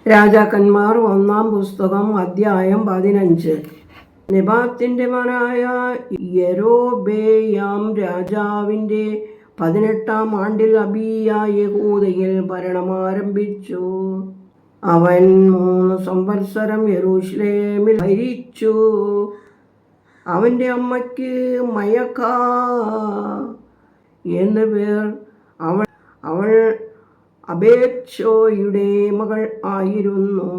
രാജാക്കന്മാർ 1-ാം പുസ്തകം അധ്യായം 15. നെബാത്തിന്റെ മകനായ യെരൊബെയാം രാജാവിന്റെ 18-ാം ആണ്ടിൽ അബീയ യഹൂദയിൽ ഭരണമാരംഭിച്ചു. അവൻ 3 സംവത്സരം യെരൂശലേമിൽ ഭരിച്ചു. അവന്റെ അമ്മയ്ക്ക് മയഖ എന്നു പേർ. അവൾ അബേദ്ശോയുടെ മകൾ ആയിരുന്നു.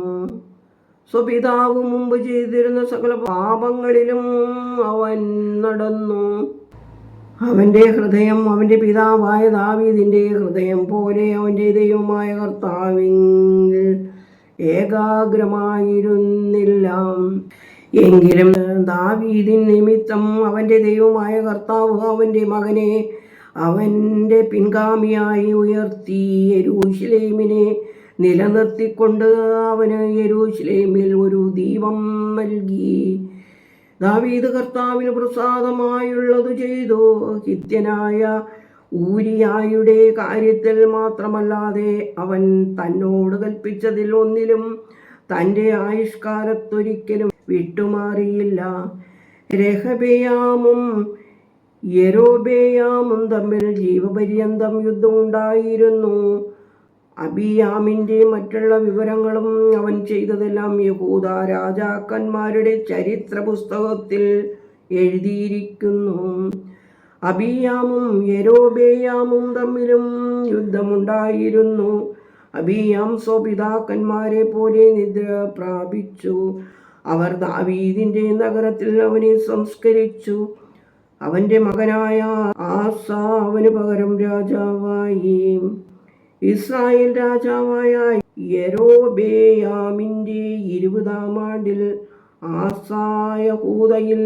സ്വപിതാവ് മുമ്പ് ചെയ്തിരുന്ന സകല പാപങ്ങളിലും അവൻ നടന്നു. അവന്റെ ഹൃദയം അവന്റെ പിതാവായ ദാവീദിന്റെ ഹൃദയം പോലെ അവന്റെ ദൈവമായ കർത്താവിൽ ഏകാഗ്രമായിരുന്നില്ല. എങ്കിലും ദാവീദിൻ നിമിത്തം അവന്റെ ദൈവമായ കർത്താവ് അവന്റെ മകനെ അവന്റെ പിൻഗാമിയായി ഉയർത്തി. യെരൂശലേമിനെ നിലനിർത്തിക്കൊണ്ട് അവന് യെരൂശലേമിൽ ഒരു ദീപം നൽകി. ദാവീദ് കർത്താവിന് പ്രസാദമായുള്ളതു ചെയ്തു. ഹിത്യനായ ഊരിയായുടെ കാര്യത്തിൽ മാത്രമല്ലാതെ അവൻ തന്നോട് കൽപ്പിച്ചതിൽ ഒന്നിലും തൻ്റെ ആയുഷ്കാലത്തൊരിക്കലും വിട്ടുമാറിയില്ല. രഹബെയാമും യെരൊബെയാമും തമ്മിൽ ജീവപര്യന്തം യുദ്ധമുണ്ടായിരുന്നു. അബിയാമിൻ്റെ മറ്റുള്ള വിവരങ്ങളും അവൻ ചെയ്തതെല്ലാം യഹൂദ രാജാക്കന്മാരുടെ ചരിത്ര പുസ്തകത്തിൽ എഴുതിയിരിക്കുന്നു. അബിയാമും യെരൊബെയാമും തമ്മിലും യുദ്ധമുണ്ടായിരുന്നു. അബിയാം സ്വപിതാക്കന്മാരെ പോലെ നിദ്ര പ്രാപിച്ചു. അവർ ദാവീദിന്റെ നഗരത്തിൽ അവനെ സംസ്കരിച്ചു. അവന്റെ മകനായ ആസ അവന് പകരം രാജാവായി. ഇസ്രായേൽ രാജാവായ യെരൊബെയാമിന്റെ 20-ാം ആണ്ടിൽ ആസ യഹൂദയിൽ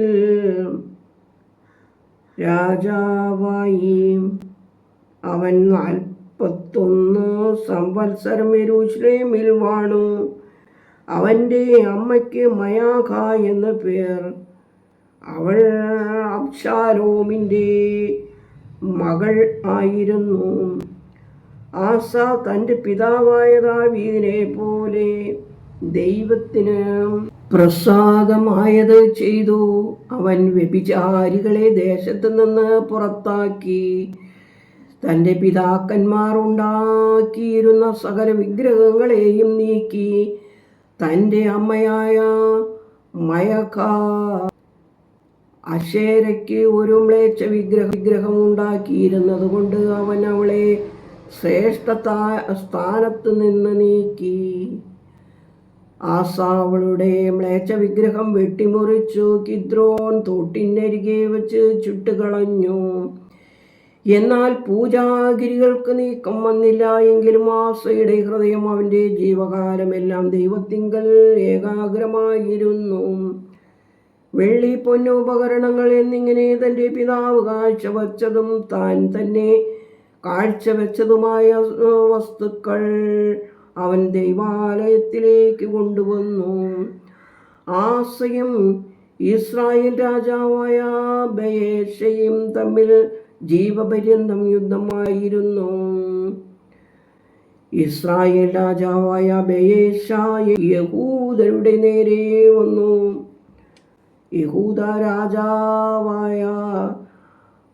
രാജാവായി. അവൻ 41 സംവത്സരം യെരൂശലേമിൽ വാണു. അവന്റെ അമ്മയ്ക്ക് മയാഖ എന്നു പേർ. അവൾ അബ്ശാലോമിന്റെ മകൾ ആയിരുന്നു. ആസ തൻ്റെ പിതാവായ ദാവീദിനെ പോലെ ദൈവത്തിന് പ്രസാദമായത് ചെയ്തു. അവൻ വ്യഭിചാരികളെ ദേശത്തു നിന്ന് പുറത്താക്കി. തൻ്റെ പിതാക്കന്മാർ ഉണ്ടാക്കിയിരുന്ന സകല വിഗ്രഹങ്ങളെയും നീക്കി. തൻ്റെ അമ്മയായ മയഖ അശേരയ്ക്ക് ഒരു മ്ലേച്ഛ വിഗ്രഹം ഉണ്ടാക്കിയിരുന്നത് കൊണ്ട് അവൻ അവളെ ശ്രേഷ്ഠ സ്ഥാനത്ത് നിന്ന് നീക്കി. ആസ അവളുടെ മ്ലേച്ഛ വിഗ്രഹം വെട്ടിമുറിച്ചു കിദ്രോൻ തോട്ടിനരികെ വെച്ച് ചുട്ടുകളഞ്ഞു. എന്നാൽ പൂജാഗിരികൾക്ക് നീക്കം വന്നില്ല. എങ്കിലും ആസയുടെ ഹൃദയം അവന്റെ ജീവകാലമെല്ലാം ദൈവത്തിങ്കൽ ഏകാഗ്രമായിരുന്നു. വെള്ളി പൊന്നു ഉപകരണങ്ങൾ എന്നിങ്ങനെ തൻ്റെ പിതാവ് കാഴ്ചവെച്ചതും താൻ തന്നെ കാഴ്ചവെച്ചതുമായ വസ്തുക്കൾ അവൻ ദൈവാലയത്തിലേക്ക് കൊണ്ടുവന്നു. ആസയും ഇസ്രായേൽ രാജാവായ ബയെശയും തമ്മിൽ ജീവപര്യന്തം യുദ്ധമായിരുന്നു. ഇസ്രായേൽ രാജാവായ ബയെശ യഹൂദരുടെ നേരെ വന്നു. യഹൂദ രാജാവായ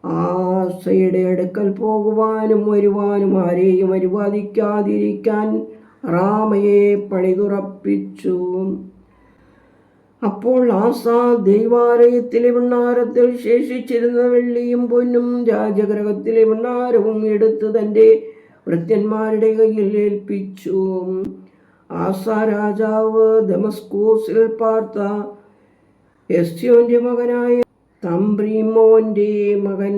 ആസയുടെ അടുക്കൽ പോകുവാനും വരുവാനും ആരെയും അനുവദിക്കാതിരിക്കാൻ റാമയെ പണിതുറപ്പിച്ചു. അപ്പോൾ ആസ ദൈവാലയത്തിലെ ഭണ്ഡാരത്തിൽ ശേഷിച്ചിരുന്ന വെള്ളിയും പൊന്നും രാജഗൃഹത്തിലെ ഭണ്ഡാരവും എടുത്ത് തൻ്റെ ഭൃത്യന്മാരുടെ കയ്യിൽ ഏൽപ്പിച്ചു. ആസ രാജാവ് ദമസ്കോസിൽ പാർത്ത എസ്യോന്റെ മകനായ തംബ്രിമോന്റെ മകൻ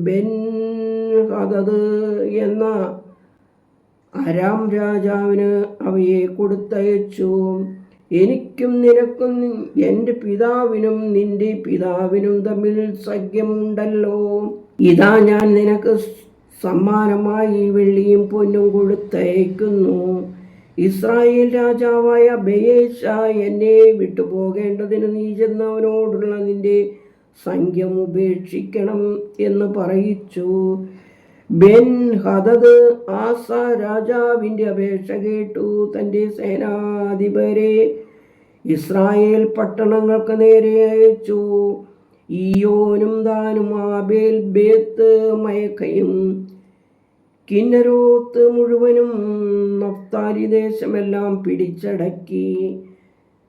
ബെൻഹദദ് എന്ന അരാം രാജാവിന് അവയെ കൊടുത്തയച്ചു. എനിക്കും നിനക്കും എൻ്റെ പിതാവിനും നിന്റെ പിതാവിനും തമ്മിൽ സഖ്യമുണ്ടല്ലോ. ഇതാ ഞാൻ നിനക്ക് സമ്മാനമായി വെള്ളിയും പൊന്നും കൊടുത്തയക്കുന്നു. ഇസ്രായേൽ രാജാവായ ബയെശ എന്നെ വിട്ടുപോകേണ്ടതിന് നീ ചെന്നവനോടുള്ള നിന്റെ സംഖ്യം ഉപേക്ഷിക്കണം എന്ന് പറയിച്ചു. ബെൻ ഹദദ് ആസ രാജാവിൻ്റെ അപേക്ഷ കേട്ടു. തൻ്റെ സേനാധിപരെ ഇസ്രായേൽ പട്ടണങ്ങൾക്ക് നേരെ അയച്ചു. ഈയോനും ദാനും ആബേൽ ബേത്ത് മയക്കയും കിന്നരോത്ത് മുഴുവനും നഫ്താലി ദേശമെല്ലാം പിടിച്ചടക്കി.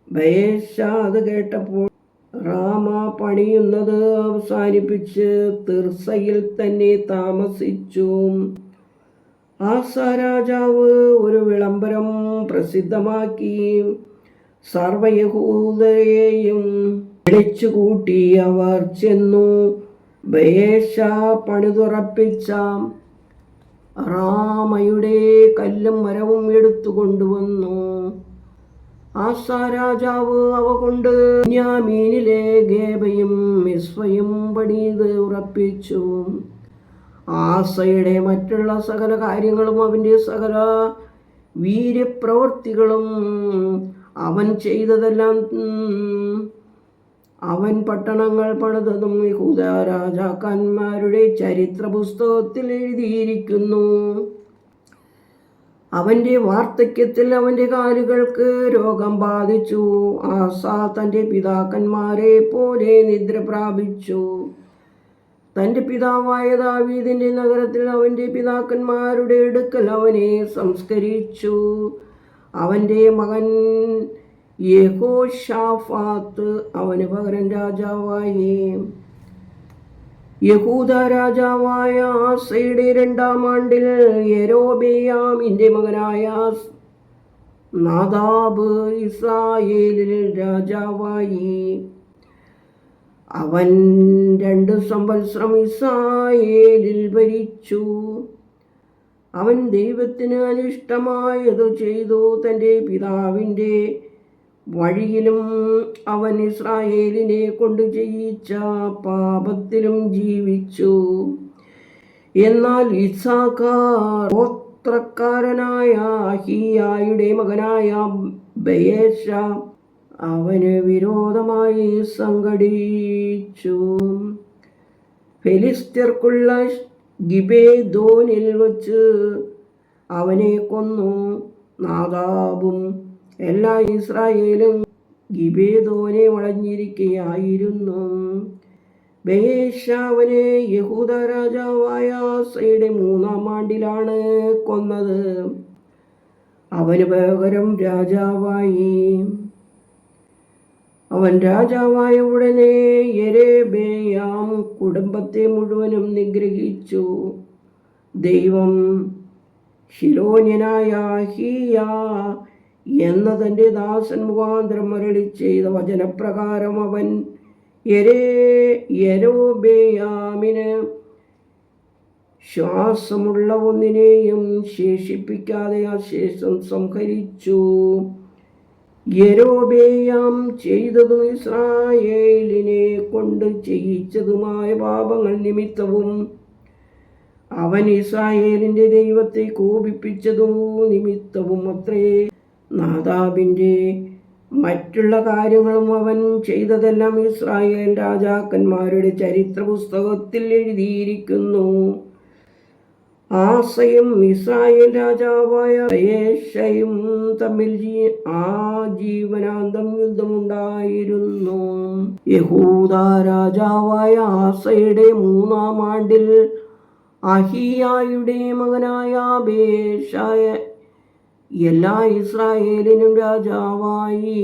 ബയേശ അത് കേട്ടപ്പോൾ റാമ പണിയുന്നത് അവസാനിപ്പിച്ച് തിർസയിൽ തന്നെ താമസിച്ചു. ആസ രാജാവ് ഒരു വിളംബരം പ്രസിദ്ധമാക്കി. സർവ്വയഹൂദരെയും വിളിച്ചുകൂട്ടി. അവർ ചെന്നു ബയേശ പണിതുറപ്പിച്ച റാമയുടെ കല്ലും മരവും എടുത്തുകൊണ്ടുവന്നു. ആസ രാജാവ് അവ കൊണ്ട് ബെന്യാമീനിലെ ഗേബയും മിസ്വയും പണിത് ഉറപ്പിച്ചു. ആസയുടെ മറ്റുള്ള സകല കാര്യങ്ങളും അവൻ്റെ സകല വീര്യപ്രവൃത്തികളും അവൻ ചെയ്തതെല്ലാം അവൻ പട്ടണങ്ങൾ പണിതതും യഹൂദ രാജാക്കന്മാരുടെ ചരിത്ര പുസ്തകത്തിൽ എഴുതിയിരിക്കുന്നു. അവൻ്റെ വാർദ്ധക്യത്തിൽ അവൻ്റെ കാലുകൾക്ക് രോഗം ബാധിച്ചു. ആസ തൻ്റെ പിതാക്കന്മാരെ പോലെ നിദ്ര പ്രാപിച്ചു. തൻ്റെ പിതാവായ ദാവീദിൻ്റെ നഗരത്തിൽ അവൻ്റെ പിതാക്കന്മാരുടെ അടുക്കൽ അവനെ സംസ്കരിച്ചു. അവൻ്റെ മകൻ യെഹോശാഫാത്ത് അവന് പകരം രാജാവായി. യഹൂദ രാജാവായ ആസയുടെ 2-ാം ആണ്ടിൽ യെരോബെയാമിൻ്റെ മകനായ നാദാബ് ഇസ്രായേലിൽ രാജാവായി. അവൻ 2 സംവത്സരം ഇസ്രായേലിൽ ഭരിച്ചു. അവൻ ദൈവത്തിന് അനിഷ്ടമായത് ചെയ്തു. തൻ്റെ പിതാവിൻ്റെ വഴിയിലും അവൻ ഇസ്രായേലിനെ കൊണ്ട് ചെയ്യിച്ച പാപത്തിലും ജീവിച്ചു. എന്നാൽ ഇസ്സാഖാർ ഗോത്രക്കാരനായ അഹീയായുടെ മകനായ ബയേശ അവന് വിരോധമായി സംഘടിച്ചു. ഫെലിസ്ത്യർക്കുള്ള ഗിബെഥോനിൽ വച്ച് അവനെ കൊന്നു. നാദാബും എല്ലാ ഇസ്രായേലും ഗിബെഥോനെ വളഞ്ഞിരിക്കുകയായിരുന്നു. ബയേശ അവനെ യഹൂദ രാജാവായ ആസയുടെ 3-ാം ആണ്ടിലാണ് കൊന്നത്. അവന് പകരം രാജാവായി. അവൻ രാജാവായ ഉടനെ യെരൊബെയാം കുടുംബത്തെ മുഴുവനും നിഗ്രഹിച്ചു. ദൈവം ശിലോന്യനായ അഹീയ എന്ന തൻ്റെ ദാസൻ മുഖാന്തരം അരുളി ചെയ്ത വചനപ്രകാരം അവൻ യെരൊബെയാമിന് ശ്വാസമുള്ള ഒന്നിനെയും ശേഷിപ്പിക്കാതെ അശേഷം സംഹരിച്ചു. യെരൊബെയാം ചെയ്തതും ഇസ്രായേലിനെ കൊണ്ട് ചെയ്യിച്ചതുമായ പാപങ്ങൾ നിമിത്തവും അവൻ ഇസ്രായേലിൻ്റെ ദൈവത്തെ കോപിപ്പിച്ചതും നിമിത്തവും അത്രേ. നാദാബിൻ്റെ മറ്റുള്ള കാര്യങ്ങളും അവൻ ചെയ്തതെല്ലാം ഇസ്രായേൽ രാജാക്കന്മാരുടെ ചരിത്ര പുസ്തകത്തിൽ എഴുതിയിരിക്കുന്നു. ആസയും ഇസ്രായേൽ രാജാവായ ബയേശയും തമ്മിൽ ആജീവനാന്തം യുദ്ധമുണ്ടായിരുന്നു. യഹൂദ രാജാവായ ആസയുടെ 3-ാം ആണ്ടിൽ അഹീയായുടെ മകനായ ബയേശ എല്ലാ ഇസ്രായേലിനും രാജാവായി.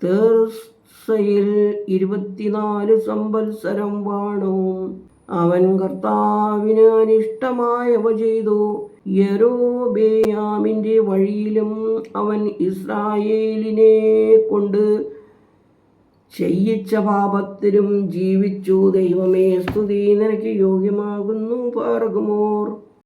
തിർസയിൽ 24 സംവത്സരം വാണു. അവൻ കർത്താവിന് അനിഷ്ടമായവ ചെയ്തു. യെരൊബെയാമിൻ്റെ വഴിയിലും അവൻ ഇസ്രായേലിനെ കൊണ്ട് ചെയ്യിച്ച പാപത്തിലും ജീവിച്ചു. ദൈവമേ സ്തുതി, നിനക്ക് യോഗ്യമാകുന്നു. പാർക്കുമോർ.